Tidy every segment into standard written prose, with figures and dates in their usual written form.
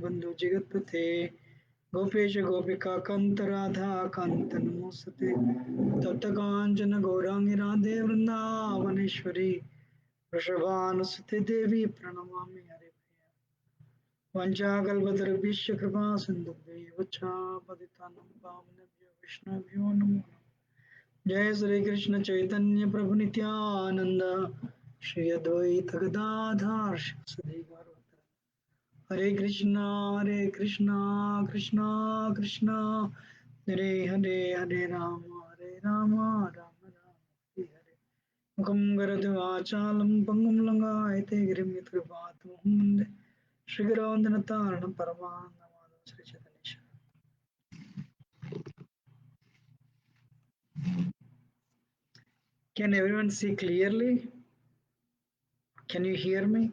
दीनबंधु जगतपते गोपेश गोपिका कांत राधा कांत नमोस्तुते तप्त कांचन गौरांगी राधे वृंदावनेश्वरी वृषभानुसुते देवी प्रणमामि हरिप्रिया वंचाकल्पतरुभ्यश्च कृपा सिन्धुभ्यैव च पतितानां पावनेभ्यो वैष्णवेभ्यो नमो नमः। जय श्री कृष्ण चैतन्य प्रभु नित्यानंद श्री अद्वैत गदाधर श्री गौर हरे कृष्णा कृष्णा कृष्णा हरे हरे हरे राम राम हरे हरे मुखं करोति वाचालं पङ्गुं लङ्घयते गिरिं यत्कृपातमहं वन्दे श्रीगुरोऽन्नतारणं परमानन्दमाधवं श्रीचैतन्येश्वरम्। Can everyone see clearly? Can you hear me?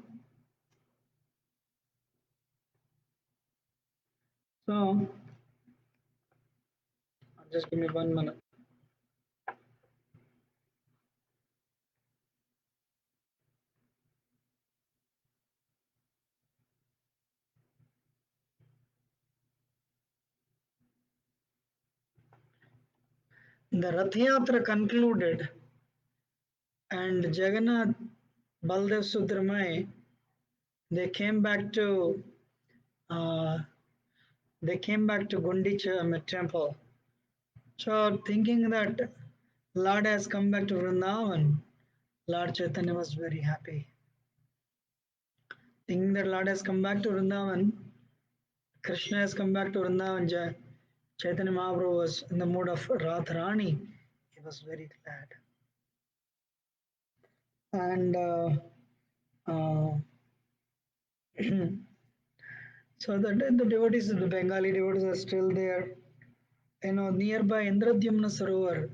So, just give me 1 minute. The Rath Yatra concluded, and Jagannath, Baldev, Subramai, they came back to uh, Gundicha temple. So, thinking that Lord has come back to Vrindavan, Lord Chaitanya was very happy. Thinking that Lord has come back to Vrindavan, Krishna has come back to Vrindavan, Chaitanya Mahaprabhu was in the mood of Radharani. He was very glad. And uh, so the devotees, the Bengali devotees are still there. Nearby Indradyumna Sarovar,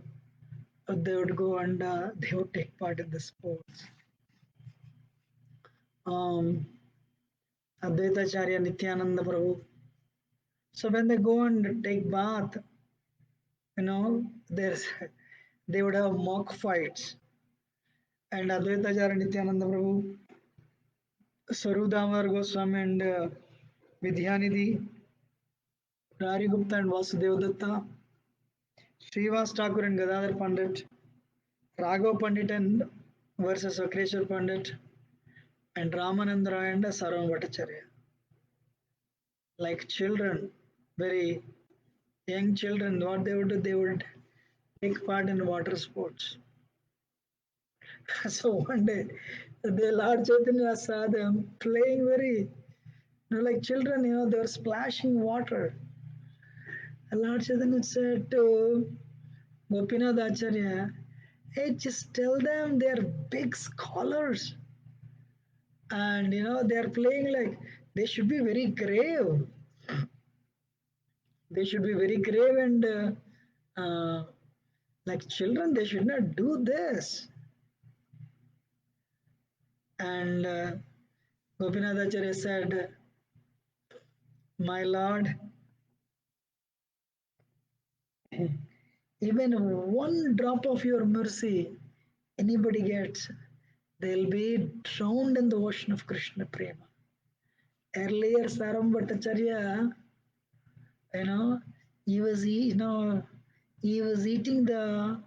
they would go and they would take part in the sports. Advaitacharya Nityananda Prabhu. So when they go and take bath, there's they would have mock fights. And Advaitacharya Nityananda Prabhu, Sarudamar Goswami and Vidyanidhi, Rari Gupta and Vasudev Datta, Srivas Thakur and Gadadhar Pandit, Raghav Pandit and versus Akreshwar Pandit, and Ramananda Roy and Sarvam Bhattacharya. Like children, very young children, what they would do, they would take part in water sports. So one day, the Lord Chaitanya saw them playing very, like children, they were splashing water. And Lord Chaitanya said to Gopinath Acharya, hey, just tell them they're big scholars. And they're playing like they should be very grave. They should be very grave and like children, they should not do this. And Gopinath Acharya said, my lord, even one drop of your mercy anybody gets, they'll be drowned in the ocean of Krishna Prema. Earlier, Saram Bhattacharya, you know, he was eating the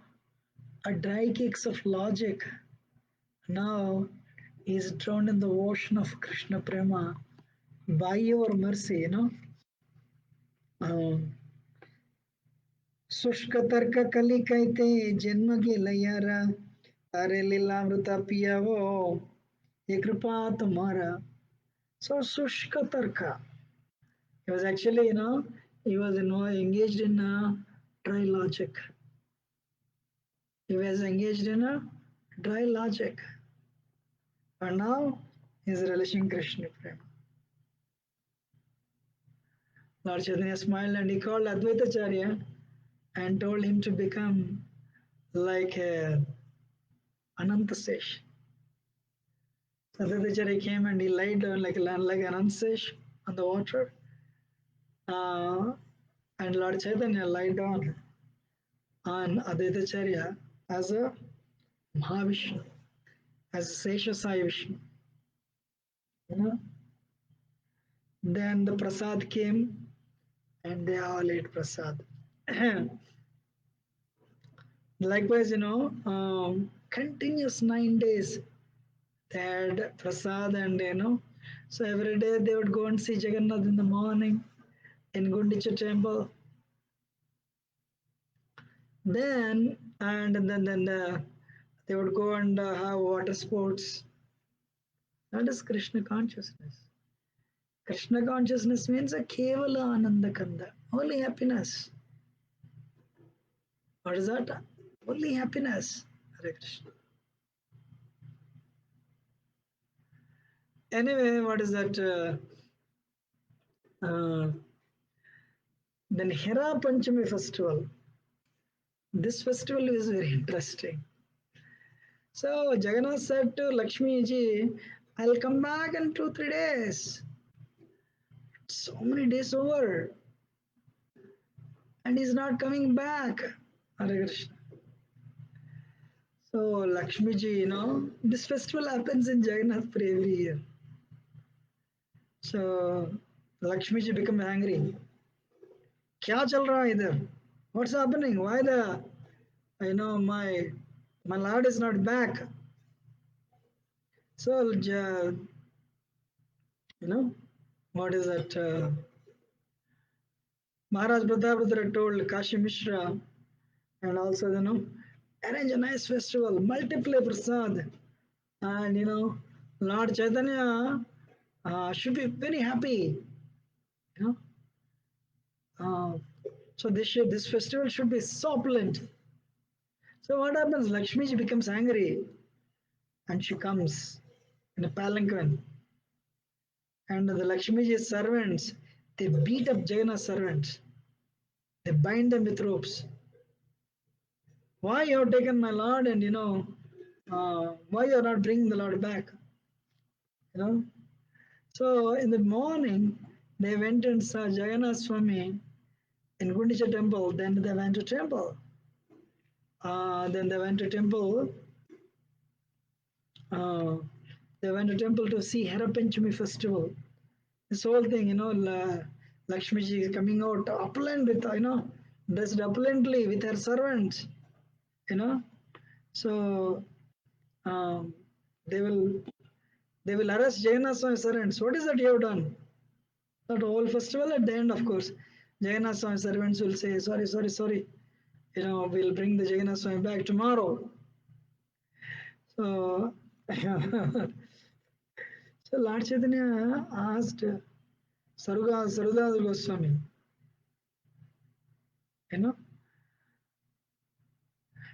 dry cakes of logic. Now he's drowned in the ocean of Krishna Prema by your mercy. Um, शुष्क तर्क कली कहते जन्म के लयारा अरे लीलामृता पिया वो ये कृपा तुम्हारा. So शुष्क tarka, he was actually he was engaged in dry logic. He was engaged in a dry logic, and now he is relishing Krishna prema. Lord Chaitanya smiled and he called Advaitacharya and told him to become like a Anantasesh. Advaitacharya came and he lied down like Anantasesh on the water. And Lord Chaitanya lied down on Advaitacharya as a Mahavishnu, as a Sesha Sai Vishnu. You know? Then the prasad came and they all ate prasad. Likewise, continuous 9 days they had prasad and so every day they would go and see Jagannath in the morning in Gundicha temple. Then they would go and have water sports. That is Krishna consciousness. Krishna consciousness means a Kevala Ananda Kanda, only happiness. What is that? Only happiness. Hare Krishna. Anyway, what is that? Uh, then Hera Panchami festival. This festival is very interesting. So Jagannath said to Lakshmi ji, I'll come back in 2 3 days. So many days over, and he's not coming back. Hare Krishna. So Lakshmi ji, this festival happens in Jagannath Puri every year. So Lakshmi ji becomes angry. क्या चल रहा है इधर? What's happening? Why the my lord is not back? So what is that? Maharaj Prataprutra told Kashi Mishra and also arrange a nice festival, multiply prasad, and Lord Chaitanya should be very happy. You know, uh, so this festival should be so opulent. So what happens? Lakshmi ji becomes angry and she comes in a palanquin. And the Lakshmi ji's servants, they beat up Jagannath's servants. They bind them with ropes. Why you have taken my lord and why you are not bringing the lord back? You know. So in the morning, they went and saw Jagannath Swami in Gundicha temple. Then they went to temple. Then they went to temple. Uh, they went to temple to see Herapanchami festival. This whole thing, Lakshmi ji is coming out opulent with, dressed opulently with her servants, you know. So um, they will they will arrest Jagannath Swami servants. What is that you have done? That whole festival at the end, of course, Jagannath Swami servants will say, sorry, sorry, sorry. We'll bring the Jagannath Swami back tomorrow. So, so Lord Chaitanya asked Sarudada Goswami, you know,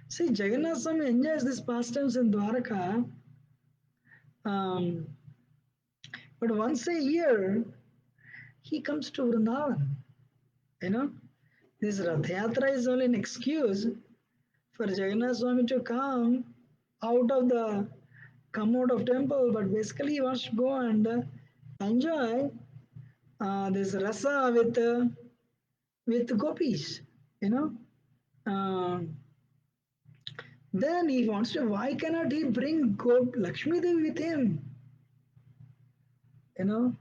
see, Jagannath Swami enjoys these pastimes in Dwaraka, um, but once a year he comes to Vrindavan. You know, this Rath Yatra is only an excuse for Jagannath Swami to come out of temple, but basically he wants to go and enjoy this rasa with gopis. You know, Um then he wants to. Why cannot he bring Lakshmi Devi with him? You know,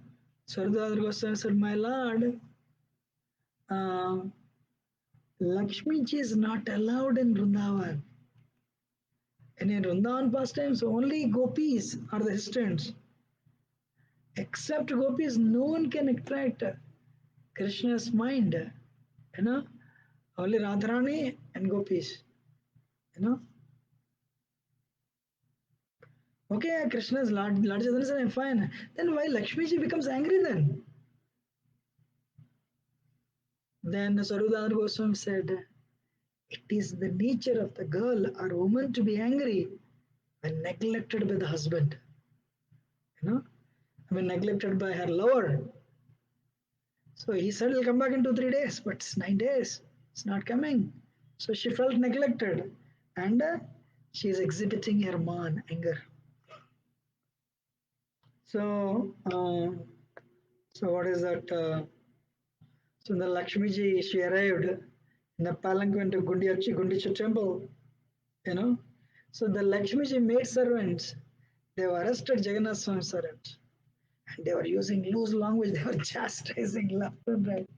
Sardar Goswami said, "My lord, uh, Lakshmi ji is not allowed in Vrindavan. And in Vrindavan pastimes, only gopis are the assistants. Except gopis, no one can attract Krishna's mind. You know, only Radharani and gopis. You know, okay, Krishna's Lord Chaitanya said, I'm fine. Then why Lakshmi ji becomes angry then? Then Sarudar Goswami said, it is the nature of the girl or woman to be angry when neglected by the husband. When neglected by her lover. So he said he'll come back in 2 3 days, but it's 9 days. It's not coming. So she felt neglected, and she is exhibiting her man anger. So, so what is that? So the Lakshmi ji, she arrived in the palanquin to Gundicha temple. So the Lakshmi ji maid servants, they have arrested Jagannath Swami servants And they were using loose language, they were chastising left and right.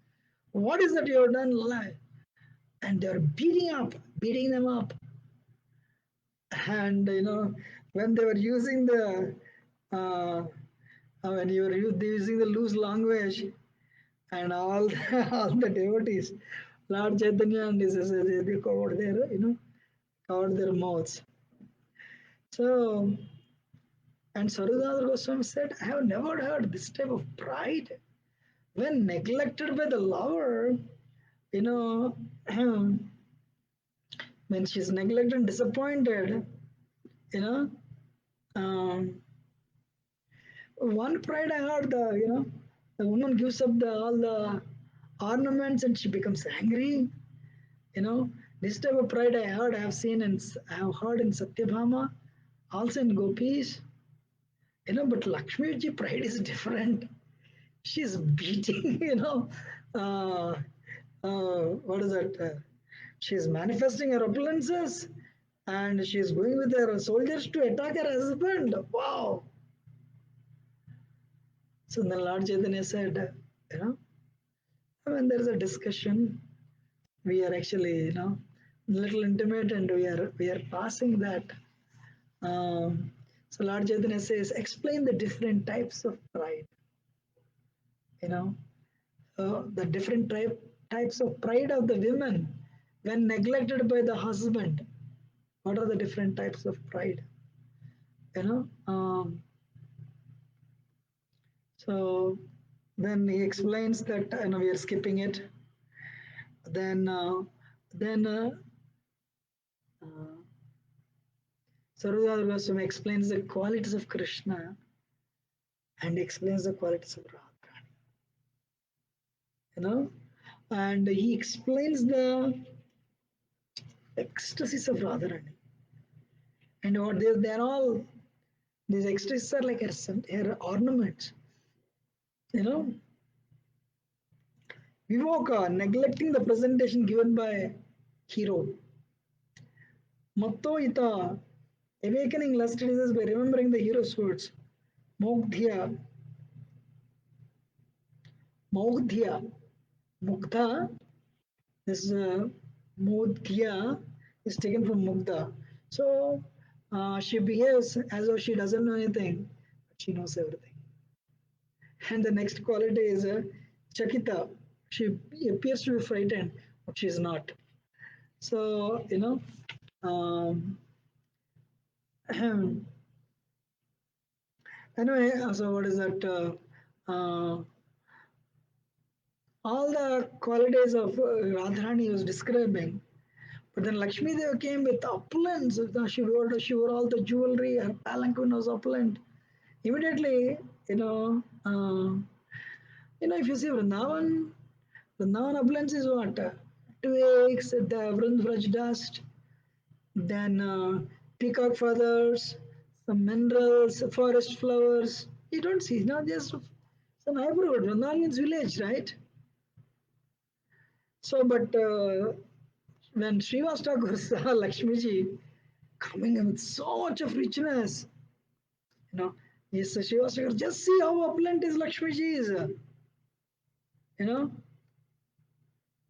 What is that you have done? And they were beating them up. And when they were using uh, when you were using the loose language, and all all the devotees, Lord Chaitanya and his associates, they covered their mouths. So, and Sarudadar Goswami said, I have never heard this type of pride. When neglected by the lover, you know, when she's neglected and disappointed, you know, um, one pride I heard, the woman gives up all the ornaments and she becomes angry. You know, this type of pride I have seen and I have heard in Satyabhama, also in Gopis. But Lakshmi ji pride is different. She's beating, uh, what is that? She's manifesting her opulences and she's going with her soldiers to attack her husband. Wow. So then Lord Chaitanya said, when there's a discussion, we are actually, little intimate and we are passing that. So Lord Chaitanya says, explain the different types of pride. You know, the different types of pride of the women when neglected by the husband. What are the different types of pride? You know, so then he explains that we are skipping it. Then then uh, Sarvadar Goswami explains the qualities of Krishna and explains the qualities of Radharani. And he explains the ecstasies of Radharani. And what they're all, these ecstasies are like her ornaments. You know, Vivoka, neglecting the presentation given by hero. Matto ita, awakening lust desires by remembering the hero's words. Mogdhya, Mogdhya, Mugdha. This Mogdhya is taken from Mugdha. So she behaves as though she doesn't know anything, but she knows everything. And the next quality is Chakita. She appears to be frightened, but she is not. So, um, anyway, so what is that? All the qualities of Radharani was describing. But then Lakshmi Deva came with opulence. She wore all the jewelry, her palanquin was opulent. Immediately, if you see Vrindavan opulence is what? Twigs, the Vraj dust, then peacock feathers, some minerals, forest flowers. You don't see, not just some neighborhood. Vrindavan means village, right? So, but when Srivas Thakur saw Lakshmi ji coming in with so much of richness, yes, Srivas Thakur, just see how opulent is Lakshmi ji is. You know,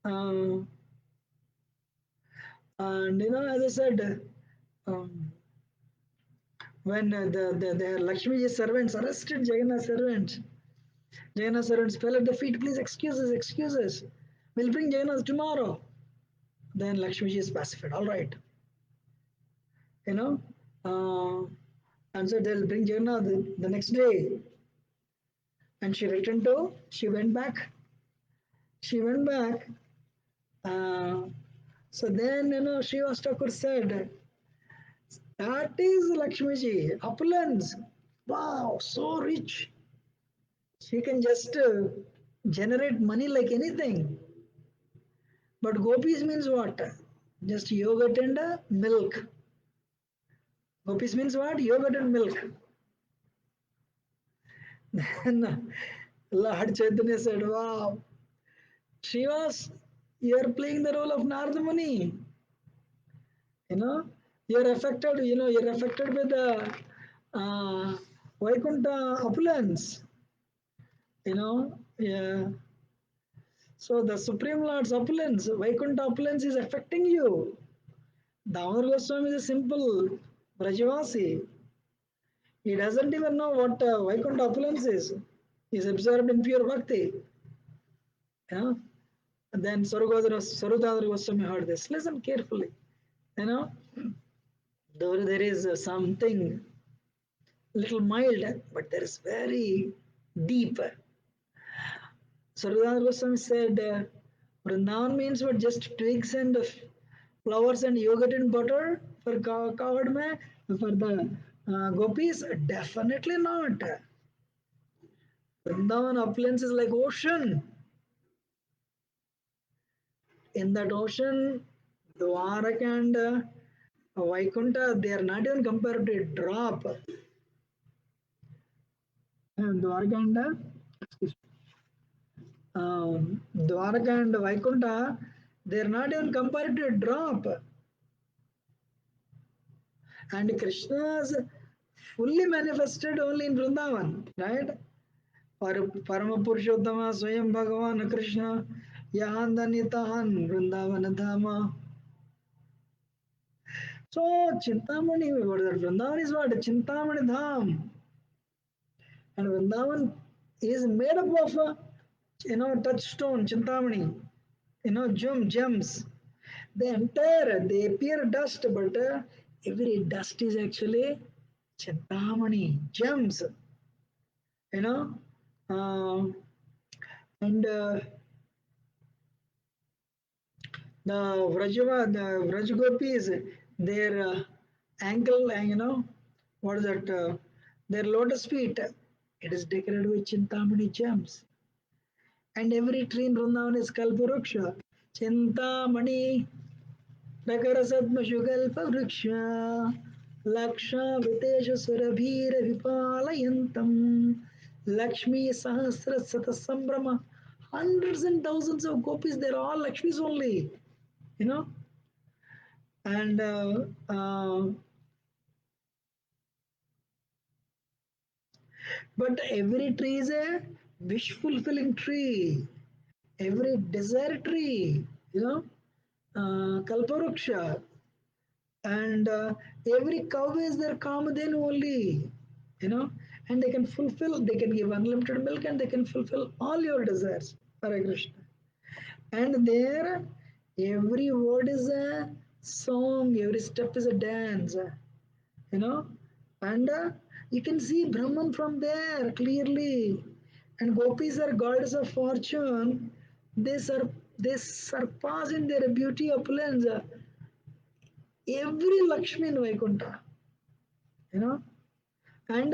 uh, and as I said, um, when the Lakshmi ji servants arrested Jagannath servants fell at the feet, please excuse us. We'll bring Jagannath tomorrow. Then Lakshmi ji is pacified. All right, you know. Uh, and so they'll bring Jagannath the next day. And she went back. She went back. Uh, so then, Srivas Thakur said, that is Lakshmi ji, opulence. Wow, so rich. She can just generate money like anything. But gopis means what? Just yogurt and milk. Gopis means what? Yogurt and milk. Then Lord Chaitanya said, wow, Srivas, you're playing the role of Narada Muni. You know, you're affected with the uh, Vaikuntha opulence. Yeah. So the Supreme Lord's opulence, Vaikuntha opulence is affecting you. Damodar Goswami is a simple Brajavasi. He doesn't even know what Vaikuntha opulence is. He's absorbed in pure bhakti. Yeah. And then Sarudadar Goswami heard this. Listen carefully. You know, though there is something little mild, but there is very deep. Sarudadar Goswami said, Vrindavan means what? Just twigs and flowers and yogurt and butter for coward mein, for the gopis? Definitely not. Vrindavan opulence is like ocean. In that ocean, Dwarak and Vaikuntha, they are not even compared to a drop. Dwarka and Dwarka and Vaikuntha, they are not even compared to a drop. And Krishna's fully manifested only in Vrindavan, right? Parama Purushottama Swayam Bhagavan Krishna Yahandanitahan Vrindavan Dhama. So Chintamani, what that Vrindavan is what? Chintamani Dham. And Vrindavan is made up of touchstone, Chintamani, gems. They appear dust, but every dust is actually Chintamani, gems, you know. Uh, and the Vrajgopis, their ankle, and what is that? Their lotus feet, it is decorated with Chintamani gems. And every tree in Vrindavan is Kalparuksha. Chintamani प्रकरसद्मशुगल्पवृक्ष लक्षावृतेशसुरभीरविपालयन्तम् Lakshmi Sahasra hundreds and thousands of gopis, they're all Lakshmis only, you know. And but every tree is a wish fulfilling tree, every desire tree, Kalparuksha. And every cow is their Kamadhen only, you know, and they can give unlimited milk and they can fulfill all your desires, Hare Krishna. And there, every word is a song, every step is a dance, you know, and you can see Brahman from there clearly. And gopis are goddess of fortune. They surpass in their beauty opulence every Lakshmi in Vaikuntha, you know. And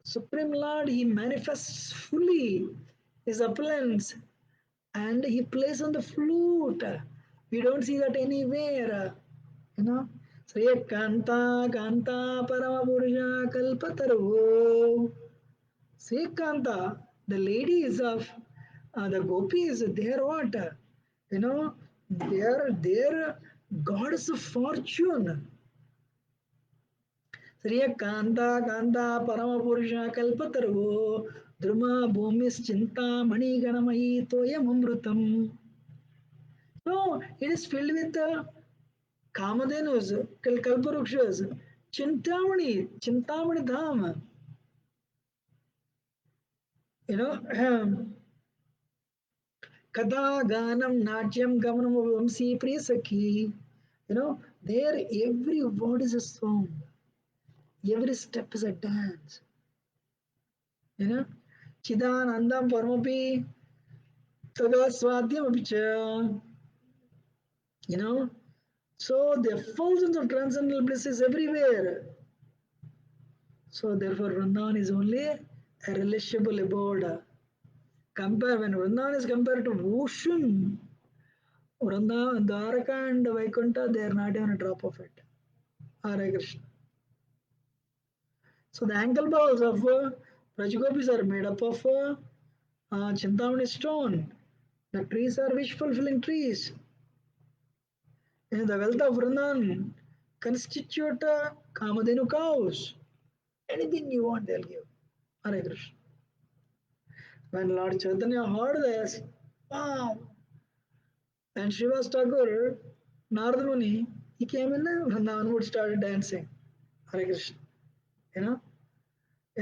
Supreme Lord, He manifests fully His opulence and He plays on the flute. We don't see that anywhere, you know. Sriya Kanta Kanta Paramapurusha Kalpatarvo. Sri Kanta, the ladies of the gopis, they are what? You know, they are gods of fortune. శ్రియకాంత కాంత పరమపురుష కల్పతరువో ధ్రుమ భూమిశ్చింత మణిగణమయీ తోయమృతం. So it is filled with Kamadhenus, Kalparukshas, Chintamani Dham, you know, Katha, Ganam, Natyam, Gamanam, Vamsi, Prisakhi, there every word is a song, every step is a dance, you know. Chidanandam Paramapi Tada Swadhyam Apicha, you know. So there are thousands of transcendental blisses everywhere. So therefore Vrindavan is only a relishable abode. Compare when Vrindavan is compared to ocean, Vrindavan, Dwaraka and Vaikuntha, they are not even a drop of it. Hare Krishna. So the ankle balls of Rajgopis are made up of Chintamani stone. The trees are wish fulfilling trees. And the wealth of Vrindavan constitute Kamadhenu cows. Anything you want, they'll give. Hare Krishna. When Lord Chaitanya heard this, wow! And Srivas Thakur, Narada Muni, he came in there, Vrindavan would started dancing. Hare Krishna. You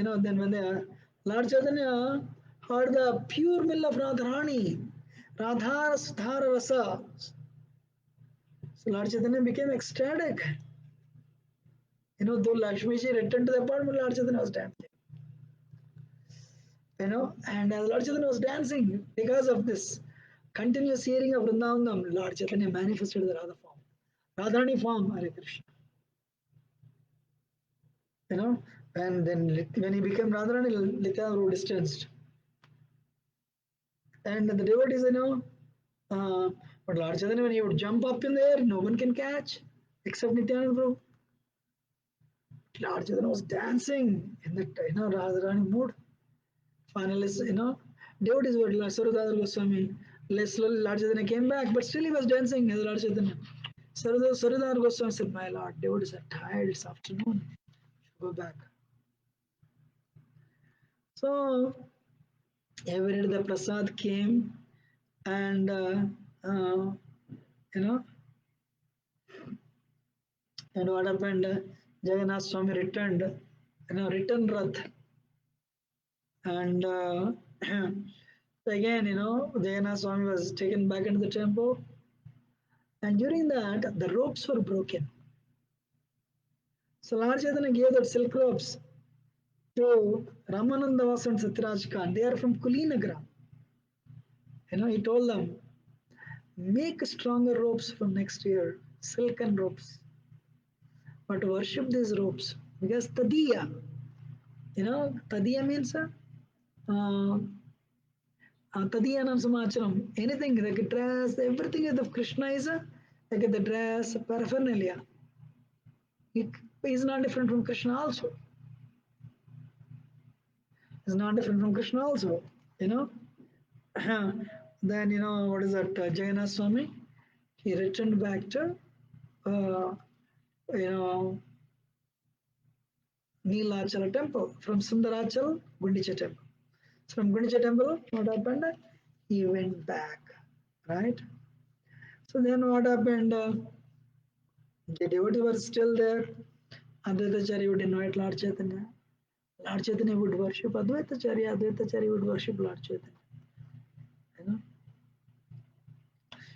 know, then when the Lord Chaitanya heard the pure mill of Radharani, Radhara Sudhara Rasa, so Lord Chaitanya became ecstatic. Though Lakshmi ji returned to the apartment, Lord Chaitanya was dancing. And as Lord Chaitanya was dancing, because of this continuous hearing of Vrindavanam, Lord Chaitanya manifested the Radha form, Radharani form, Hare Krishna. And then when he became Radharani, Nityananda grew distanced. And the devotees, uh, but Lord Chaitanya, when he would jump up in the air, no one can catch except Nityananda Prabhu. Lord Chaitanya was dancing in that, Radharani mood. Finally, devotees were Sarudadar Goswami. Slowly, Lord Chaitanya came back, but still he was dancing as Lord Chaitanya. Sarudadar Goswami said, "My Lord, devotees are tired this afternoon. Go back." So, every day the prasad came, and uh, you know, and what happened? Jagannath Swami returned, return Rath, and again, Jagannath Swami was taken back into the temple, and during that, the ropes were broken. So Lord Chaitanya gave that silk ropes to Ramananda Vas and Satyaraj Khan. They are from Kulinagra. He told them, make stronger ropes from next year, silken ropes, but worship these ropes because Tadiya, Tadiya means Tadiyanam Samacharam, anything like dress, everything of Krishna is like the dress, paraphernalia. It is not different from Krishna also. It's not different from Krishna also, you know. Then, what is that? Jagannath Swami, he returned back to, uh, you know, Neelachala temple from Sundarachal, Gundicha temple. From Gundicha temple, what happened? He went back, right? So then what happened? The devotees were still there. Advaitacharya would invite Lord Chaitanya. Lord Chaitanya would worship Advaitacharya. Advaitacharya would worship Lord Chaitanya. You know?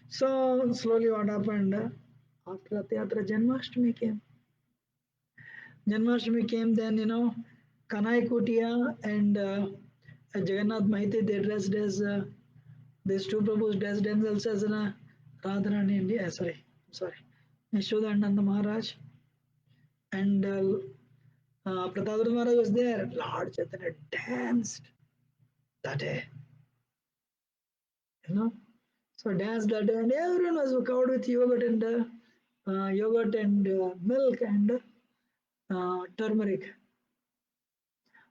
So slowly what happened? After Rath Yatra, Janmashtami came. Janmashtami came, then, Kanai Kutia and Jagannath Mahiti, they dressed as, these two Prabhus dressed themselves as Radharani India, sorry, Yashoda and Nanda Maharaj. And Pratapruta Maharaj was there. Lord Chaitanya danced that day, you know. So danced that day, and everyone was covered with yogurt and milk and turmeric.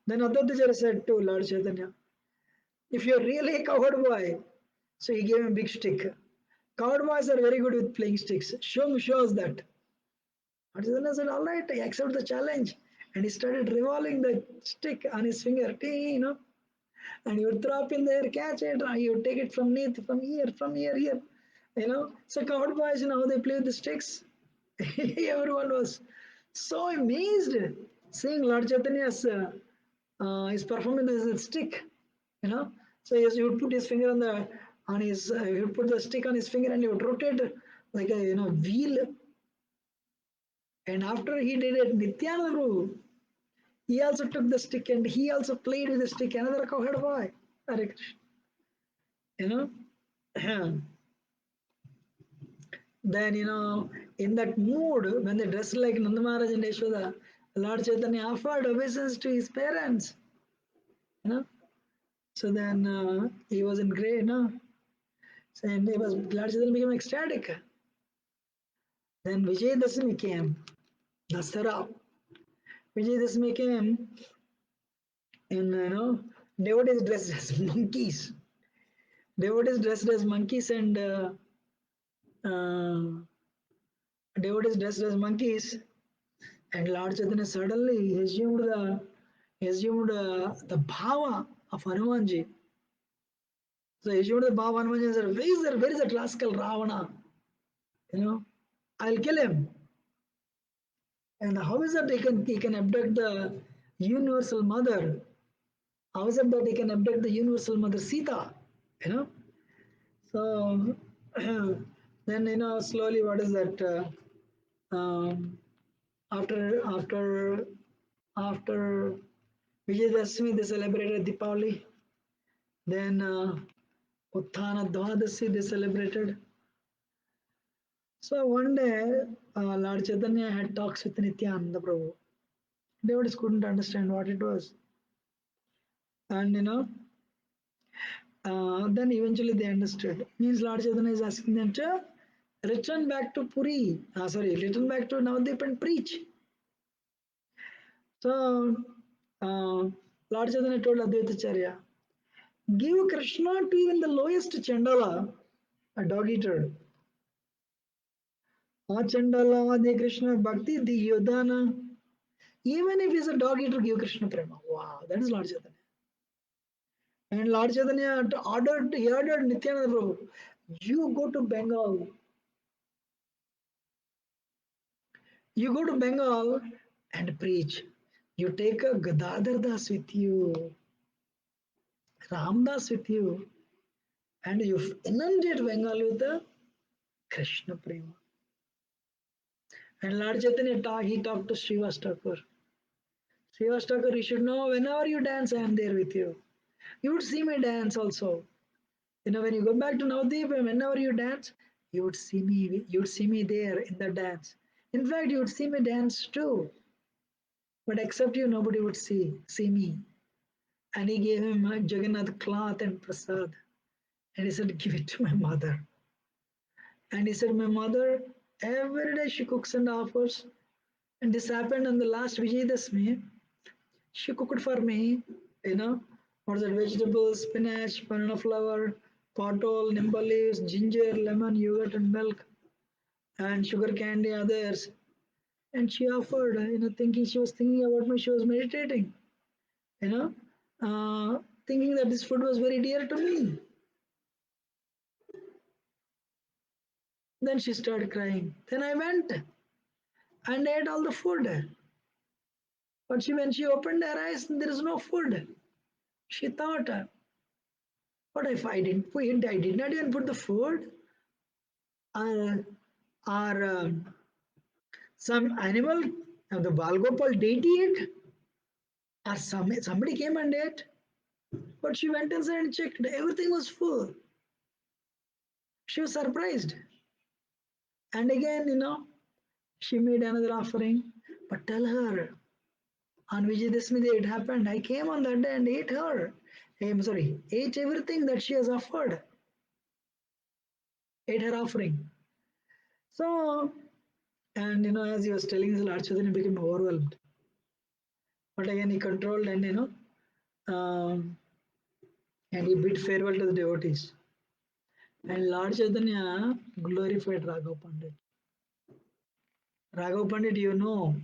Then Advaitacharya said to Lord Chaitanya, if you're really a cowherd boy, so he gave him a big stick. Cowherd boys are very good with playing sticks. Show us that. Lord Chaitanya said, all right, I accept the challenge. And he started revolving the stick on his finger, and you would throw up in the air, catch it, and you would take it from here. So cowherd boys, how they play with the sticks. Everyone was so amazed seeing Lord Chaitanya's is performing this with stick, you know. So he would put his finger on his he would put the stick on his finger and he would rotate like a wheel. And after he did it, Nityananda Prabhu, he also took the stick and he also played with the stick. Another cowherd boy, Hare Krishna, you know. Then, in that mood, when they dressed like Nanda Maharaj and Yashoda, Lord Chaitanya offered obeisance to his parents, you know. So then he was in great, So, and Lord Chaitanya became ecstatic. Then Vijayadashmi came, Dasara. Vijayadashmi came, and, devotees dressed as monkeys. Devotees dressed as monkeys and uh, devotees dressed as monkeys. And Lord Chaitanya suddenly assumed the bhava of Hanumanji. So he showed the Baba Hanuman and said, where is that rascal Ravana? You know, I'll kill him. And how is that he can abduct the universal mother? How is it that he can abduct the universal mother Sita? You know, so then slowly what is that? After Vijayadashmi they celebrated Deepavali. Then Utthana Dwadasi they celebrated. So one day Lord Chaitanya had talks with Nityananda Prabhu. Devotees couldn't understand what it was, and then eventually they understood. Means Lord Chaitanya is asking them to return back to Puri. Return back to Navadvip and preach. So Lord Chaitanya told Advaitacharya, give Krishna to even the lowest Chandala, a dog eater. Chandala, the Krishna Bhakti, the Yodhana. Even if he's a dog eater, give Krishna Prema. Wow, that is Lord Chaitanya. And Lord Chaitanya he ordered Nityananda Prabhu, you go to Bengal. You go to Bengal and preach. You take a Gadadhar Das with you, Ramdas with you, and you inundate Bengal with the Krishna Prema. And Lord Chaitanya he talked to Srivas Thakur. Srivas Thakur, you should know whenever you dance, I am there with you. You would see me dance also. When you go back to Navadvip, whenever you dance, you would see me there in the dance. In fact, you would see me dance too. But except you, nobody would see me. And he gave him a Jagannath cloth and prasad. And he said, give it to my mother. And he said, my mother, every day she cooks and offers. And this happened on the last Vijayadashmi. She cooked for me, what's that, vegetables, spinach, banana flower, potol, nimba leaves, ginger, lemon, yogurt and milk, and sugar candy, others. And she offered, thinking she was thinking about me, she was meditating, you know, thinking that this food was very dear to me. Then she started crying. Then I went and ate all the food. But when she opened her eyes, there is no food. She thought, what if I didn't put it? I did not even put the food. Or, or some animal, the Balgopal deity ate, or somebody came and ate. But she went inside and checked. Everything was full. She was surprised. And again, she made another offering. But tell her, on Vijayadashmi day it happened. I came on that day and ate her. I'm sorry, ate everything that she has offered. Ate her offering. So, and as he was telling his Lord Chaitanya became overwhelmed. But again, he controlled and um, and he bid farewell to the devotees. And Lord Chaitanya glorified Raghav Pandit. Raghav Pandit, you know,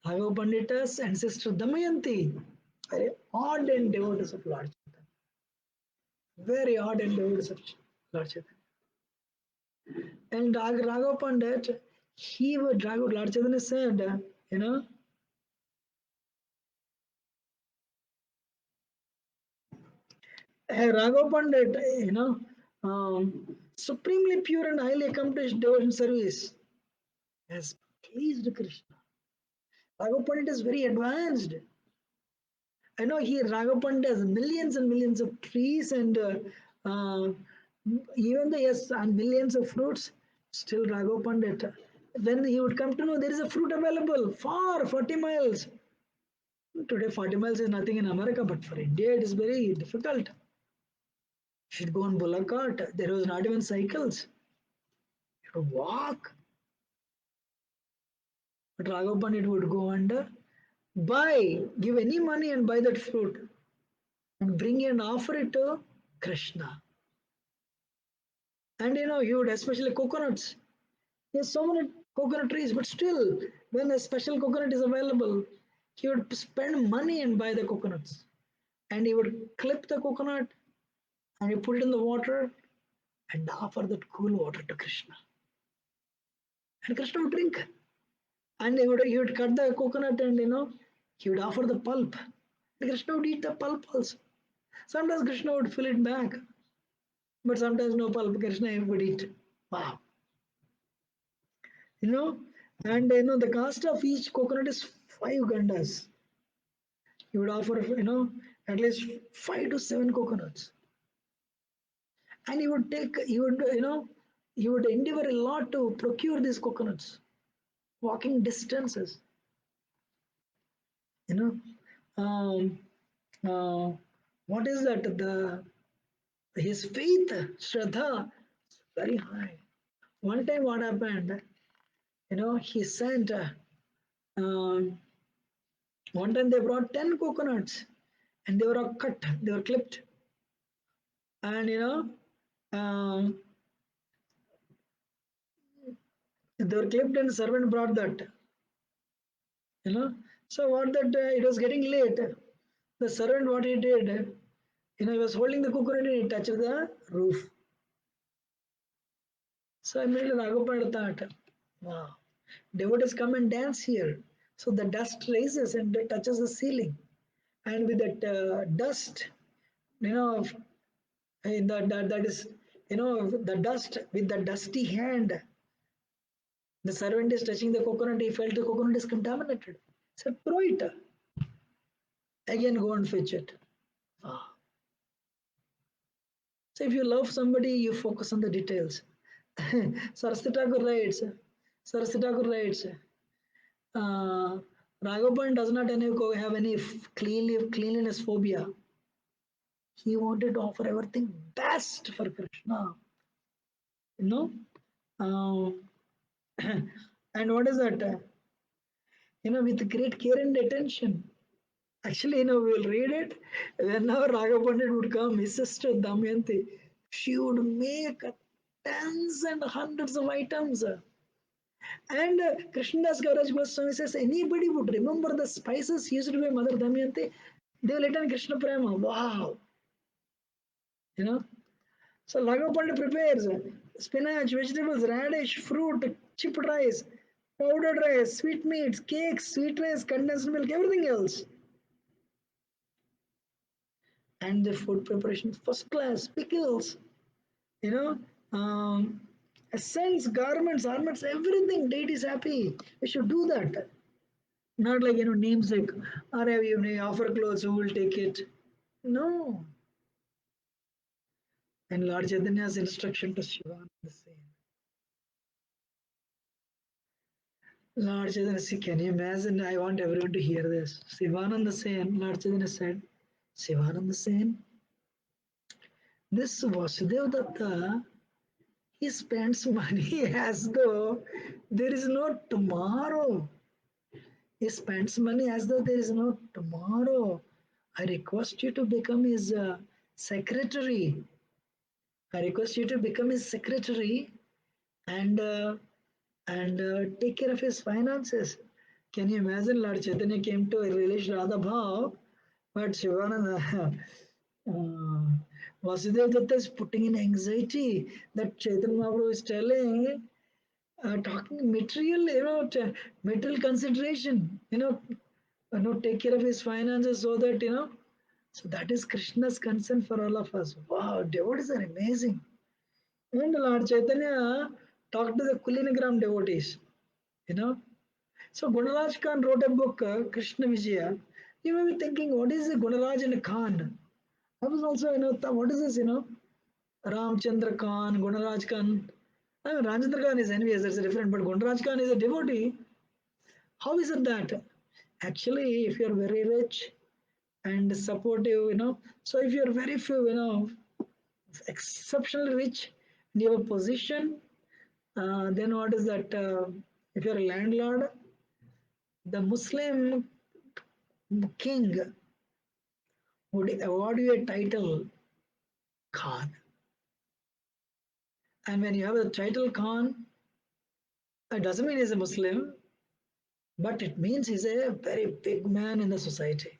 Raghav Pandita's ancestor Damayanti, very ardent devotees of Lord Chaitanya. Very ardent devotees of Lord Chaitanya. And Raghav Pandit, Lord Chaitanya said, you know, Raghav Pandit, supremely pure and highly accomplished devotion service has pleased Krishna. Raghav Pandit is very advanced. I know here Raghav Pandit has millions and millions of trees and uh, even though yes, and millions of fruits, still Raghav Pandit. When he would come to know there is a fruit available far 40 miles. Today 40 miles is nothing in America, but for India it is very difficult. Should go on bullock cart. There was not even cycles. You had to walk. But Raghav Pandit would go and give any money and buy that fruit and bring and offer it to Krishna. And he would especially coconuts. There's so many coconut trees, but still, when a special coconut is available, he would spend money and buy the coconuts. And he would clip the coconut and you put it in the water and offer that cool water to Krishna. And Krishna would drink. And he would cut the coconut and he would offer the pulp. And Krishna would eat the pulp also. Sometimes Krishna would fill it back, but sometimes no pulp. Krishna would eat. Wow. You know, and the cost of each coconut is 5 gandas. He would offer, at least 5 to 7 coconuts. And he would endeavor a lot to procure these coconuts, walking distances. You know, um, uh, what is that? His faith, Shraddha, is very high. One time, what happened? He sent. Um, One time they brought 10 coconuts, and they were all cut. They were clipped, and um, they were clipped, and the servant brought that. So what that it was getting late. The servant, what he did, he was holding the coconut and he touched the roof. So immediately Ragopal thought, wow, devotees come and dance here. So the dust rises and it touches the ceiling. And with that dust, you know, that is, the dust, with the dusty hand, the servant is touching the coconut. He felt the coconut is contaminated. He said, throw it. Again, go and fetch it. Wow. So if you love somebody, you focus on the details. Saraswati Thakur writes, Saraswati Thakur writes, Raghavan does not have any cleanliness phobia. He wanted to offer everything best for Krishna. You know? Um, and what is that? With great care and attention. Actually, we'll read it. Whenever Raghav Pandit would come, his sister Damayanti, she would make tens and hundreds of items. And Krishnadas Kaviraj Goswami says, anybody would remember the spices used by Mother Damayanti, they will return Krishna Prema. Wow. You know. So Raghav Pandit prepares spinach, vegetables, radish, fruit, chipped rice, powdered rice, sweetmeats, cakes, sweet rice, condensed milk, everything else. And the food preparation first class, pickles, you know, scents, garments, everything. Date is happy. We should do that. Not like namesake. Or have you offer clothes? Who will take it? No. And Lord Chaitanya's instruction to Shiva the same. Lord Chaitanya, see, can you imagine? I want everyone to hear this. Sivananda Sen, Lord Chaitanya said, Sivananda Sen, this Vasudev Datta, he spends money as though there is no tomorrow. He spends money as though there is no tomorrow. I request you to become his secretary. I request you to become his secretary and take care of his finances. Can you imagine? Lord Chaitanya came to release Radha Bhav, but Shivananda, Vasudev Datta is putting in anxiety that Chaitanya Mahaprabhu is telling, talking material, material consideration, take care of his finances so that, so that is Krishna's concern for all of us. Wow, devotees are amazing. And Lord Chaitanya talked to the Kulinagram devotees, you know. So Gunaraj Khan wrote a book, Krishna Vijaya. You may be thinking, what is a Gunaraj and a Khan? I was also, what is this, Ramchandra Khan, Gunaraj Khan. I mean, Rajendra Khan is envious, that's different, but Gunaraj Khan is a devotee. How is it that? Actually, if you're very rich and supportive, so if you're very few, exceptionally rich and you have a position, then what is that? If you're a landlord, the Muslim king would award you a title, Khan. And when you have a title Khan, it doesn't mean he's a Muslim, but it means he's a very big man in the society.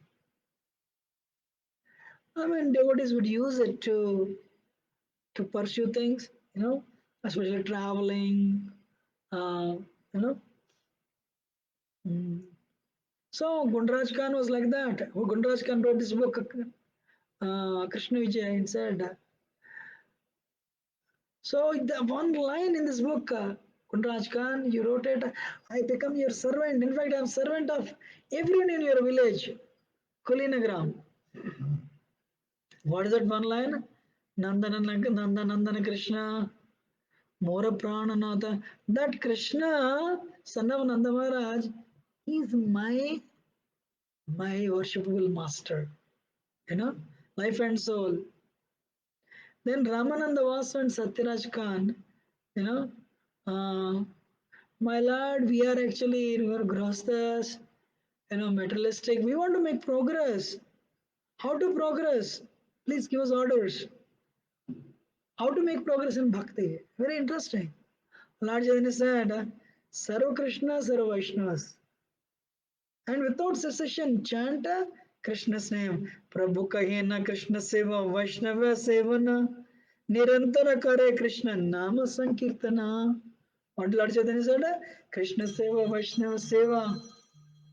I mean, devotees would use it to to pursue things, especially traveling, you know. Mm. So Gundaraj Khan was like that. Gundaraj Khan wrote this book, Krishna Vijay, and said, so the one line in this book, Gundaraj Khan, you wrote it, I become your servant. In fact, I am servant of everyone in your village, Kulinagram. What is that one line? Nandana Krishna, Mora Prananatha. That Krishna, son of Nanda Maharaj, is my worshipable master. Life and soul. Then Ramananda Vasu and Satyaraj Khan, you know, uh, my lord, we are actually we are grostas, materialistic. We want to make progress. How to progress? Please give us orders. How to make progress in bhakti? Very interesting. Lord Chaitanya said, Sarva Krishna, Sarva Vaishnavas. And without cessation, chant Krishna's name. Prabhu kahena Krishna seva, Vaishnava sevana. Nirantara kare Krishna nama sankirtana. What Lord Chaitanya said? Krishna seva, Vaishnava seva.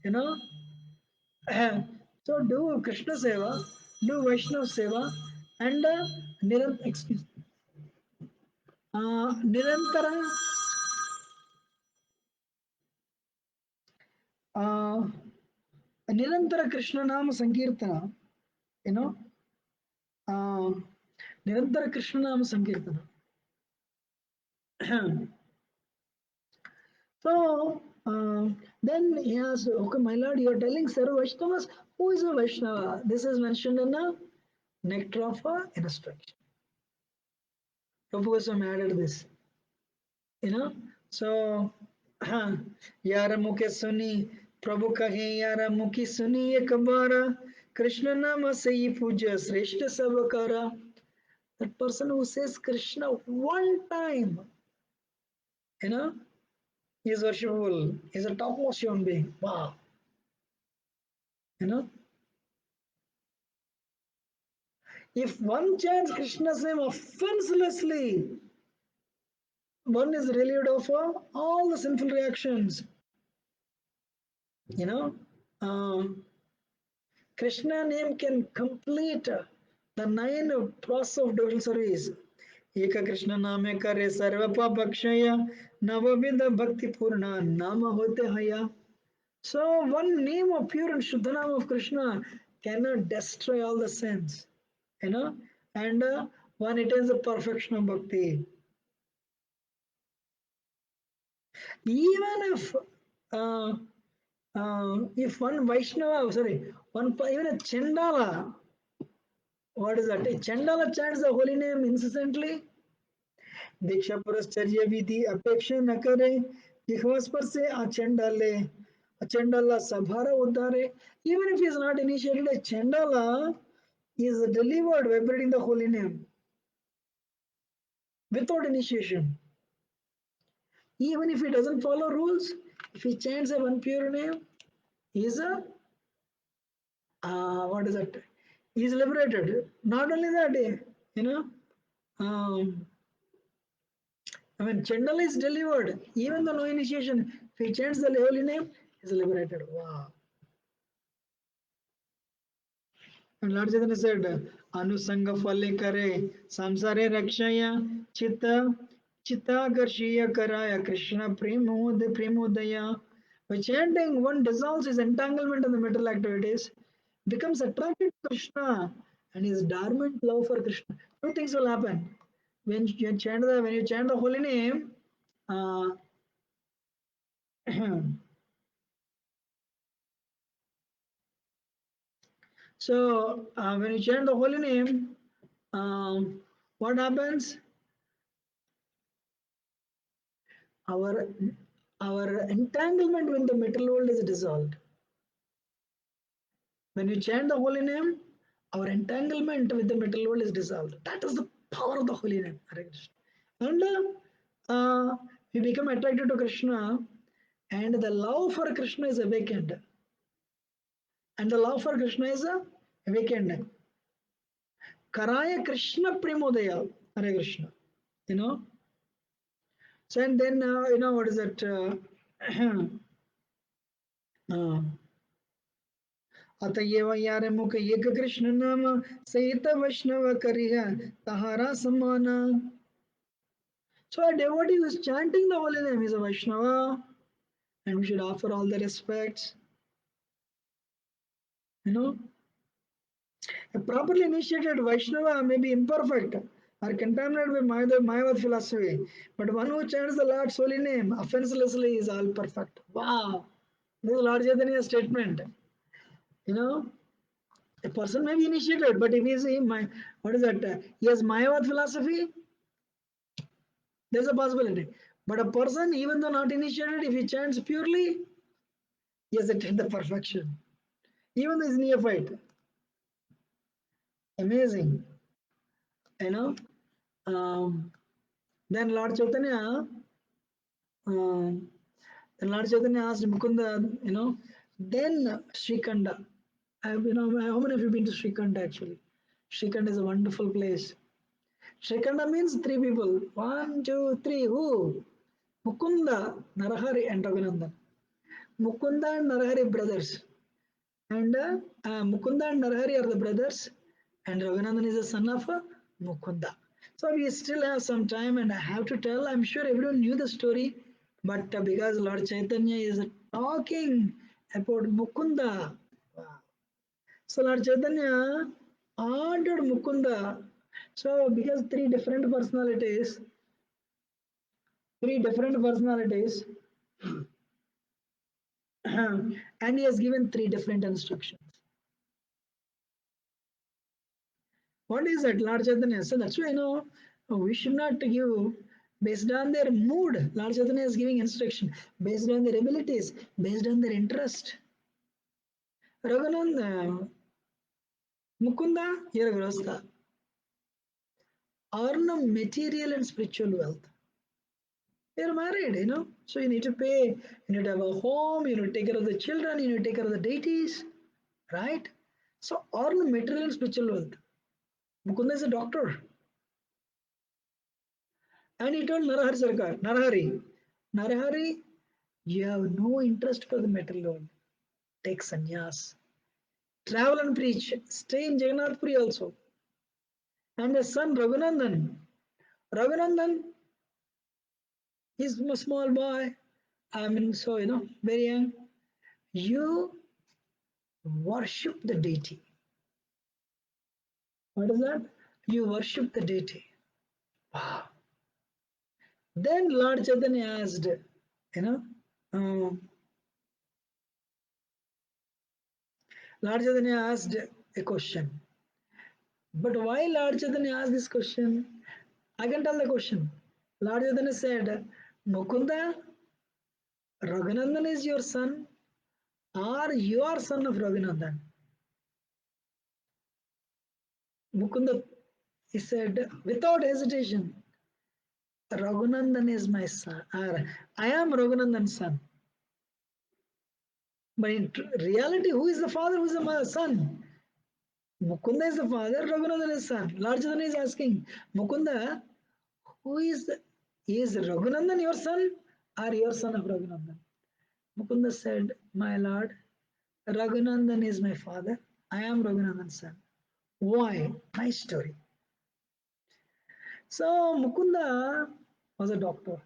You know? So do Krishna seva, do Vaishnava seva, and Nirantara uh, Nirantara Krishna Nama Sankirtana, you know, uh, Nirantara Krishna Nama Sankirtana. So then he asked, okay, my lord, you are telling Sarva Vaishnavas, who is a Vaishnava? This is mentioned in the Nectar of Instruction. Prabhu Goswami added this, So, यार मुखे सुनी प्रभु कहे यार मुखी सुनी एक बार कृष्ण नाम से ही पूज्य श्रेष्ठ सब करा. That person who says Krishna one time, he is worshipable. He is a topmost human being. Wow. You know, if one chants Krishna's name offenselessly, one is relieved of all the sinful reactions. You know, um, Krishna name can complete the 9 process of devotional service. Eka Krishna name kare sarva papakshaya navavidha bhakti purna nama hote haya. So one name of pure and Shuddha name of Krishna cannot destroy all the sins, and one attains the perfection of bhakti. Even uh, if one Vaishnava, sorry, even a Chandala, what is that? A Chandala chants the holy name incessantly. दीक्षा पुरस्चर्य विधि अपेक्षा न करे जिह्वास पर से achandale achandala sabhara uddare. Even if he is not initiated, a chandala is delivered vibrating the holy name without initiation. Even if he doesn't follow rules, if he chants a one pure name, he is a what is that? He is liberated. Not only that, you know, um, I mean, Chandala is delivered. Even though no initiation, if he chants the holy name, he is liberated. Wow. And Lord Chaitanya said, Anusanga phale kare, samsare rakshaya, chitta karshiya karaya, Krishna premodaya. By chanting, one dissolves his entanglement in the material activities, becomes attracted to Krishna, and his dormant love for Krishna. Two things will happen. When you chant the holy name, uh, so when you chant the holy name, what happens? Our our entanglement with the material world is dissolved. When we chant the holy name, our entanglement with the material world is dissolved. That is the power of the holy name. Hare Krishna. And we become attracted to Krishna, and the love for Krishna is awakened. And the love for Krishna is awakened. Karaya Krishna Premodaya. Hare Krishna. You know. So and then what is that? uh, अतएव यार मुख एक कृष्ण नाम सहित वैष्णव करिह तहारा समाना. So a devotee who is chanting the holy name is a Vaishnava, and we should offer all the respects. You know, a properly initiated Vaishnava may be imperfect or contaminated with Mayavad philosophy, but one who chants the Lord's holy name offenselessly is all perfect. Wow, this is Lord Chaitanya's statement. You know, a person may be initiated, but if he is what is that? He has Mayavad philosophy, there's a possibility. But a person, even though not initiated, if he chants purely, he has attained the perfection. Even though he's neophyte. Amazing. You know. Um, then Lord Chaitanya, um, then Lord Chaitanya asked Mukunda, then Srikanda. How many of you been to Srikanda actually? Srikanda is a wonderful place. Srikanda means three people. One, two, three. Who? Mukunda, Narahari, and Raghunandan. Mukunda and Narahari brothers. And Mukunda and Narahari are the brothers, and Raghunandan is the son of Mukunda. So we still have some time, and I have to tell. I'm sure everyone knew the story, but because Lord Chaitanya is talking about Mukunda, so Lord Chaitanya ordered Mukunda. So because three different personalities, and he has given three different instructions. What is that? Lord Chaitanya. So that's why we should not give based on their mood. Lord Chaitanya is giving instruction based on their abilities, based on their interest. Raghunandan, Mukunda, you're a Grahastha. Earn material and spiritual wealth. You're married, so you need to pay, you need to have a home, you need to take care of the children, you need to take care of the deities, right? So earn material and spiritual wealth. Mukunda is a doctor. And he told Narahari Sarkar, Narahari, you have no interest for the material world. Take sannyas. Travel and preach. Stay in Jagannath Puri also. And his son Raghunandan. Raghunandan is a small boy. So, very young. You worship the deity. What is that? You worship the deity. Wow. Then Lord Chaitanya asked, um, Lord Chaitanya asked a question. But why Lord Chaitanya asked this question? I can tell the question. Lord Chaitanya said, Mukunda, Raghunandan is your son, or you are son of Raghunandan? Mukunda, he said, without hesitation, Raghunandan is my son. Or, I am Raghunandan's son. But in reality, who is the father, who is the son? Mukunda is the father, Raghunandan is son. Lord Chaitanya is asking, Mukunda, who is Raghunandan your son, or your son of Raghunandan? Mukunda said, my lord, Raghunandan is my father. I am Raghunandan's son. Why? Nice story. So Mukunda was a doctor.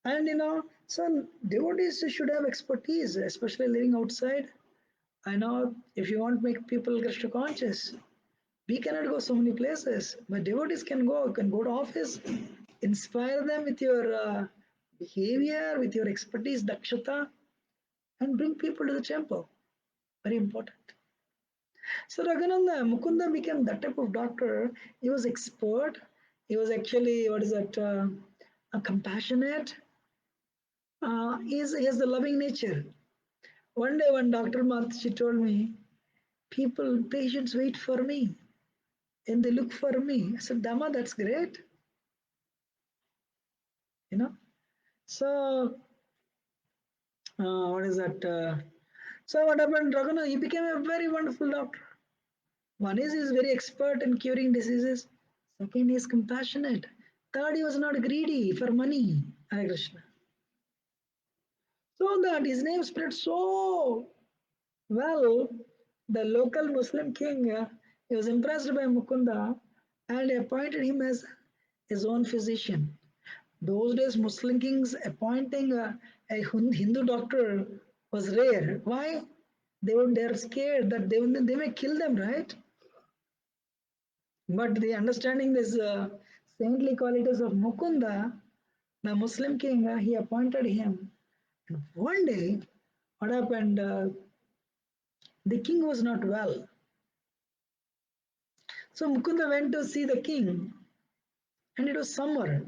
And so devotees should have expertise, especially living outside. I know if you want to make people Krishna conscious, we cannot go so many places, but devotees can go to office, inspire them with your behavior, with your expertise, dakshata, and bring people to the temple. Very important. So Raghunanda, Mukunda became that type of doctor. He was expert. He was actually, what is that, compassionate. He has the loving nature. One day, when Dr. Math, she told me, patients wait for me and they look for me. I said, Dama, that's great. You know. So, what is that? So what happened? Raghunanda, he became a very wonderful doctor. One is he is very expert in curing diseases. Second, he is compassionate. Third, he was not greedy for money. Hare Krishna. So that his name spread so well, the local Muslim king he was impressed by Mukunda and appointed him as his own physician. Those days, Muslim kings appointing a Hindu doctor was rare. Why? They're scared that they may kill them, right? But the understanding this saintly qualities of Mukunda, the Muslim king, he appointed him. And one day, what happened? The king was not well. So Mukunda went to see the king, and it was summer.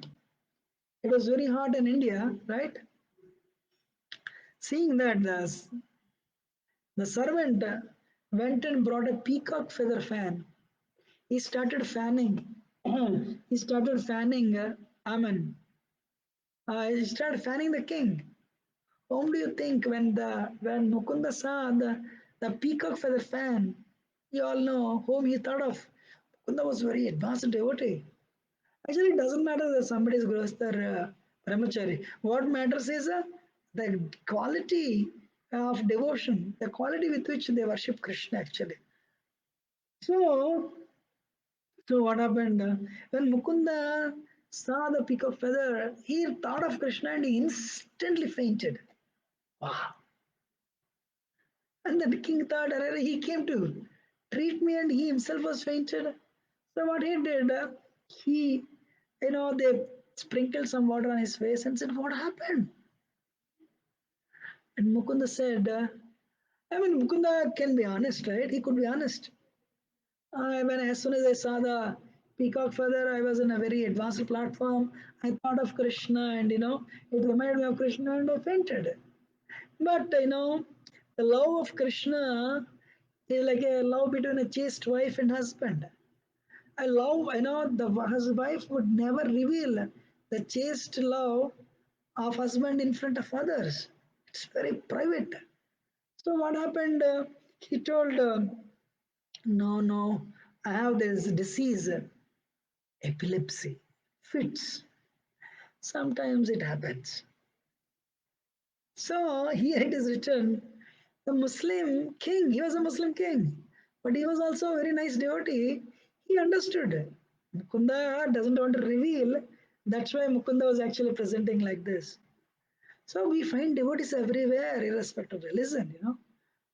It was very hot in India, right? Seeing that, the servant went and brought a peacock feather fan. He started fanning. He started fanning Aman. He started fanning the king. Whom do you think when Mukunda saw the peacock feather fan? You all know whom he thought of. Mukunda was very advanced devotee. Actually, it doesn't matter that somebody is Grosthar Brahmachari. What matters is the quality of devotion, the quality with which they worship Krishna actually. So, so what happened? When Mukunda saw the peacock feather, he thought of Krishna and he instantly fainted. Wow. And the king thought, "Arre, he came to treat me and he himself was fainted." So what he did, he, they sprinkled some water on his face and said, "What happened?" And Mukunda said, Mukunda can be honest, right? He could be honest. When as soon as I saw the peacock feather, I was in a very advanced platform. I thought of Krishna and, it reminded me of Krishna and I fainted. But, the love of Krishna is like a love between a chaste wife and husband. I love, his wife would never reveal the chaste love of husband in front of others. It's very private. So what happened? He told, no, no, I have this disease, epilepsy, fits. Sometimes it happens. So here it is written, the Muslim king, he was a Muslim king, but he was also a very nice devotee. He understood. Mukunda doesn't want to reveal. That's why Mukunda was actually presenting like this. So we find devotees everywhere, irrespective of religion.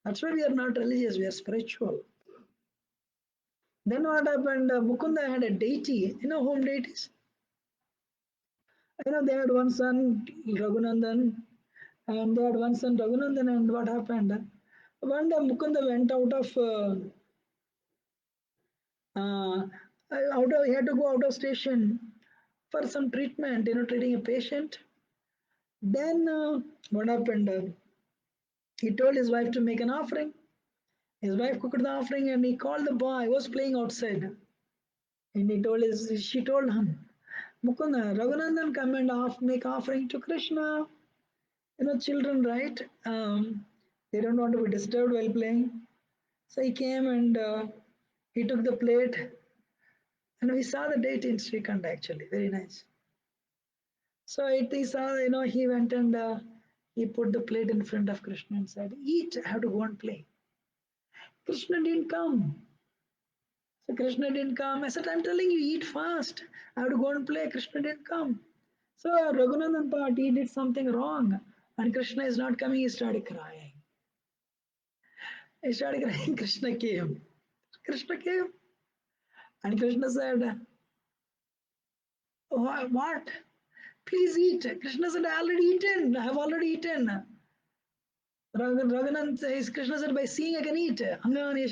That's why we are not religious, we are spiritual. Then what happened? Mukunda had a deity, whom deities? They had one son, Raghunandan, and they had one son, Raghunandan, and what happened? One day Mukunda went uh, he had to go out of station for some treatment, treating a patient. Then what happened? He told his wife to make an offering. His wife cooked the offering and he called the boy who was playing outside. And she told him, Mukunda, Raghunandan, come and make offering to Krishna. Children, right? They don't want to be disturbed while playing. So he came and he took the plate, and we saw the date in Srikand actually, very nice. So he saw, he went and he put the plate in front of Krishna and said, "Eat, I have to go and play." Krishna didn't come. So Krishna didn't come. I said, "I'm telling you, eat fast. I have to go and play." Krishna didn't come. So Raghunandan thought he did something wrong, and Krishna is not coming. He started crying. He started crying. Krishna came. Krishna came. And Krishna said, What? Please eat. Krishna said, I already eaten. I have already eaten. Raghunan says, Krishna said, by seeing I can eat. Raghunan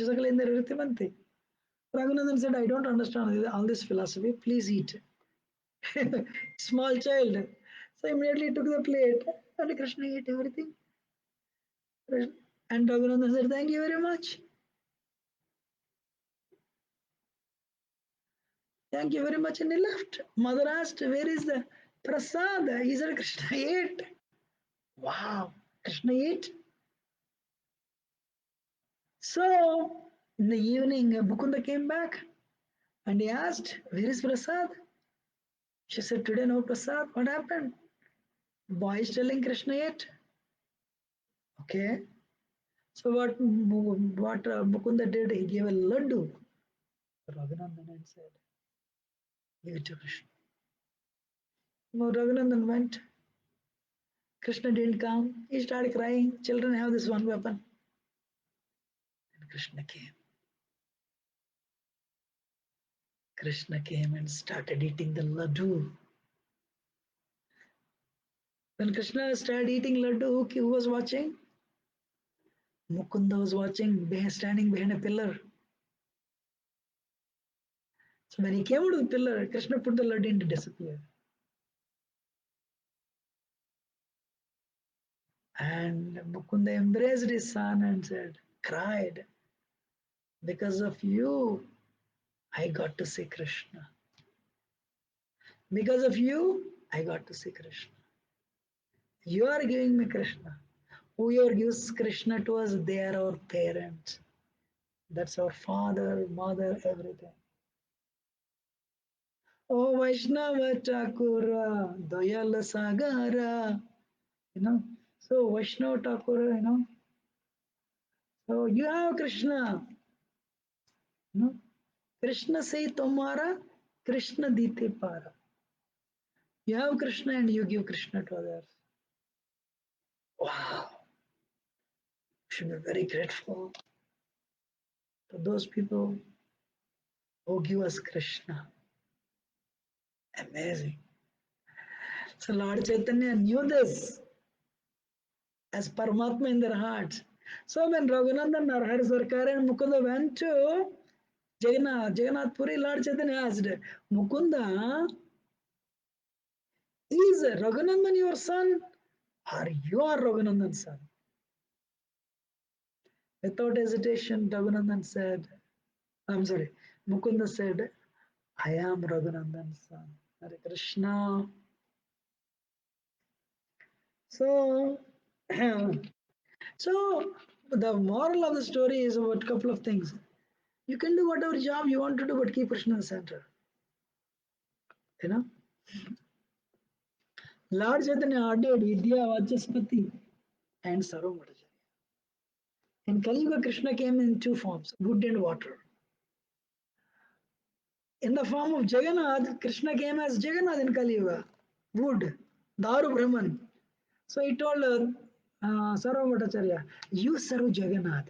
said, I don't understand all this philosophy. Please eat. Small child. So immediately took the plate and Krishna ate everything. And Raghunan said, Thank you very much. Thank you very much. And he left. Mother asked, Where is the prasad? He said, Krishna ate. Wow. Krishna ate. So In the evening, Mukunda came back and he asked, "Where is Prasad?" She said, "Today no Prasad. What happened? Boy is telling Krishna yet." Okay. So what Mukunda did, he gave a laddu to Raghunandan and said, "Give it to Krishna." No, Raghunandan went. Krishna didn't come. He started crying. Children have this one weapon. And Krishna came. Krishna came and started eating the laddu. When Krishna started eating laddu, who was watching? Mukunda was watching, standing behind a pillar. So when he came out of the pillar, Krishna put the laddu in to disappear. And Mukunda embraced his son and said, cried, "Because of you, I got to see Krishna. Because of you, I got to see Krishna. You are giving me Krishna. Whoever gives Krishna to us, they are our parents. That's our father, mother, everything." Oh Vaishnava Thakura, Dayala Sagara. You know, so Vaishnava Thakura, so you have Krishna. You know, Krishna say Tomara, Krishna dite para. You have Krishna and you give Krishna to others. Wow. We should be very grateful to those people who give us Krishna. Amazing. So Lord Chaitanya knew this as Paramatma in their hearts. So when Raghunandan Narhar Sarkar and Mukunda went to Jagannath Puri, Lord Chaitanya asked, "Mukunda, is Raghunandan your son or you are Raghunandan's son?" Without hesitation, Raghunandan said, I'm sorry, Mukunda said, "I am Raghunandan's son." Hare Krishna. So, so the moral of the story is about a couple of things. You can do whatever job you want to do, but keep Krishna in the center. You know, Lord Chaitanya ordered Vidya, Vachaspati, and Sarvamatacha. In Kali Yuga, Krishna came in two forms, wood and water. In the form of Jagannath, Krishna came as Jagannath in Kali Yuga, wood, Daru Brahman. So he told Sarvamatacha, "You serve Jagannath."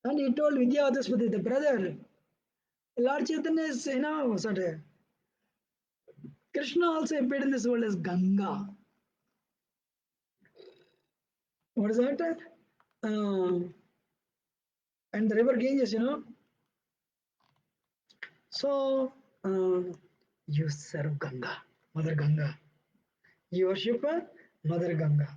And he told Vidya Vachaspati, the brother, Lord Chaitanya is, sort of, Krishna also appeared in this world as Ganga. What is that? Uh, and the river Ganges. So you serve Ganga, Mother Ganga. You worship Mother Ganga.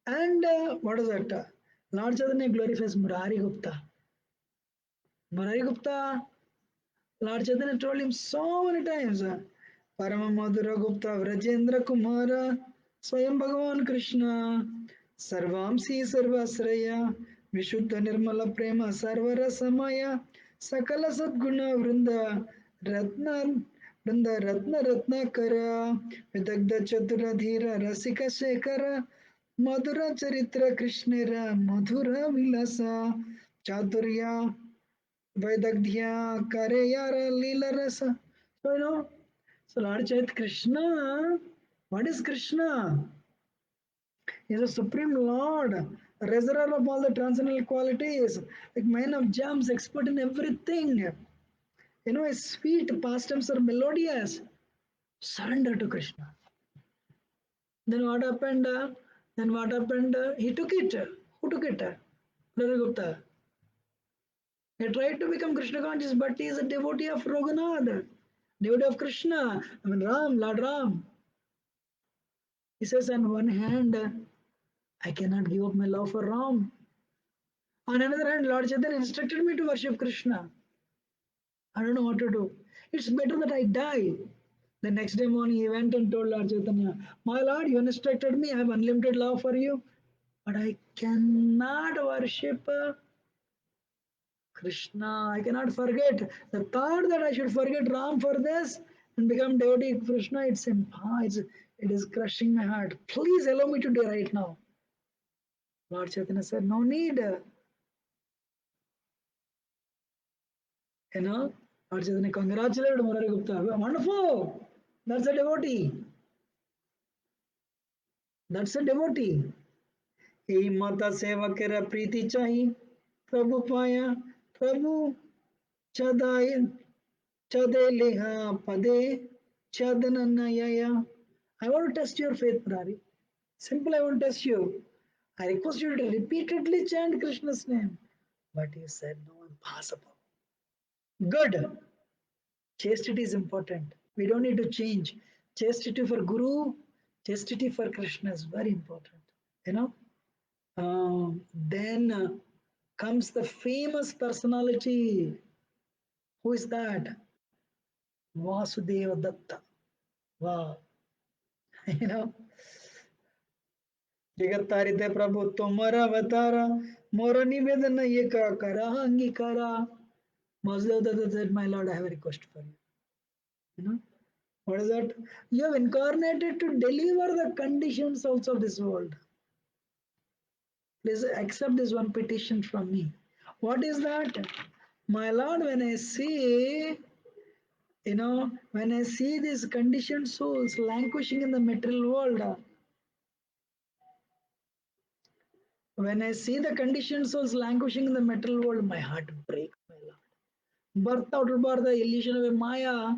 And what is that? Lord Chaitanya glorifies Murari Gupta. Murari Gupta, Lord Chaitanya told him so many times, Parama Madhura Gupta, Vrajendra Kumara, Swayam Bhagavan Krishna, Sarvamsi Sarvasraya, Vishuddha Nirmala Prema Sarvara Samaya, Sakala Sadguna Vrinda, Ratna Kara, Vidagda Chatura Dhira, Rasika Shekara, Madhura Charitra Krishnera, Madhura Vilasa, Chaturya, Vaidagdhya Kareyara Lila Rasa. So, so Lord Chait Krishna, what is Krishna? He is a supreme Lord, a reservoir of all the transcendental qualities, like mine of gems, expert in everything. His sweet pastimes are melodious. Surrender to Krishna. Then what happened? He took it. Who took it? Brother Gupta. He tried to become Krishna conscious, but he is a devotee of Raghunath, devotee of Krishna. I mean, Ram, Lord Ram. He says, on one hand, I cannot give up my love for Ram. On another hand, Lord Chaitanya instructed me to worship Krishna. I don't know what to do. It's better that I die. The next day morning, he went and told Lord Chaitanya, "My Lord, you instructed me. I have unlimited love for you. but I cannot worship Krishna. I cannot forget the thought that I should forget Ram for this and become devotee of Krishna. It is crushing my heart. Please allow me to do right now. Lord Chaitanya said, no need. Lord Chaitanya congratulated Murari Gupta. Wonderful. That's a devotee. That's a devotee. यही माता सेवा केरा प्रीति चाही प्रभु पाया प्रभु चदाय चदे लिहा पदे chadana. I want to test your faith, Murari. Simple, I want to test you. I request you to repeatedly chant Krishna's name. But you said no, impossible. Good. Chastity is important. We don't need to change. Chastity for Guru, chastity for Krishna is very important. You know. Then comes the famous personality. Who is that? Vasudeva Datta. Wow. You know. जगत्तारिते प्रभु तुम्हारा अवतारा मोर निवेदन ये का करा अंगीकारा. Vasudeva Datta said, my Lord, I have a request for you. You know. What is that? You have incarnated to deliver the conditions also of this world. Please accept this one petition from me. What is that? My Lord, when I see these conditioned souls languishing in the material world, when I see the conditioned souls languishing in the material world, my heart breaks, my Lord. Birth out bar the illusion of a Maya,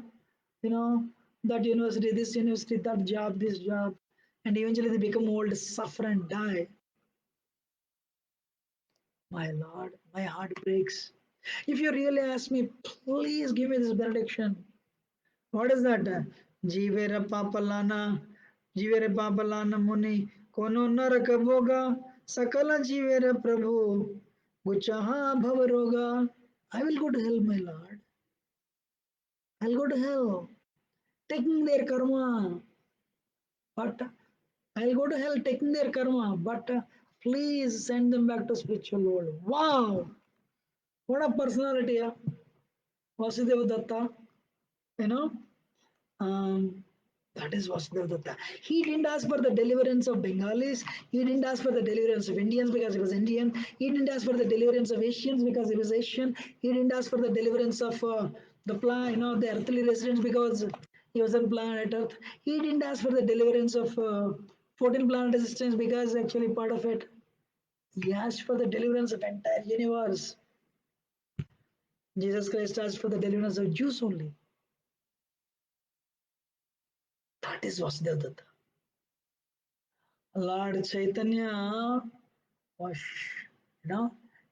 you know, that university, this university, that job, this job, and eventually they become old, suffer and die. My Lord, my heart breaks. If you really ask me, please give me this benediction. What is that? Jivera papalana, jivere papalana muni, kono naraka boga, sakala jivere prabhu, guchaha bhavaroga. I will go to hell, my Lord. I'll go to hell, taking their karma. But I'll go to hell taking their karma. But please send them back to spiritual world. Wow! What a personality, yeah? Vasudeva Datta. You know? Um, that is Vasudeva Datta. He didn't ask for the deliverance of Bengalis. He didn't ask for the deliverance of Indians because he was Indian. He didn't ask for the deliverance of Asians because he was Asian. He didn't ask for the deliverance of the earthly residents because he was on planet Earth. He didn't ask for the deliverance of 14 planet existence because actually part of it. He asked for the deliverance of entire universe. Jesus Christ asked for the deliverance of Jews only. That is Vasudeva Datta. Lord Chaitanya was,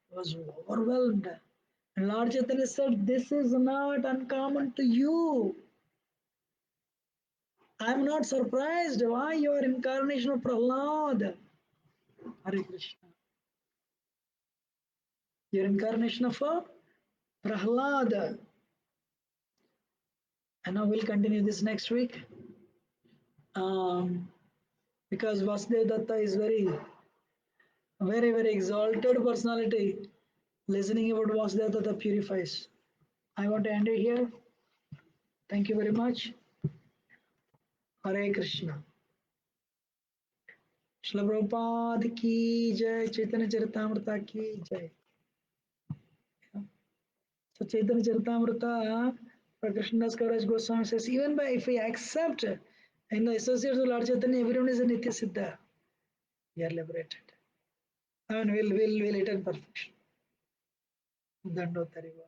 was overwhelmed. And Lord Chaitanya said, this is not uncommon to you. I am not surprised why you are incarnation of Prahlad. Hare Krishna. Your incarnation of Prahlad. And now we'll continue this next week. Because Vasudeva Datta is very, very, very exalted personality. Listening about Vasudeva Datta purifies. I want to end it here. Thank you very much. Hare Krishna. Shri Prabhupada ki jai, Chaitanya Charitamrita ki jai. So Chaitanya Charitamrita, Krishnadas Kaviraj Goswami says, even by if we accept in the associates of Lord Chaitanya, everyone is a Nitya Siddha. We are liberated. I mean, we'll attain perfection. Dandotariva.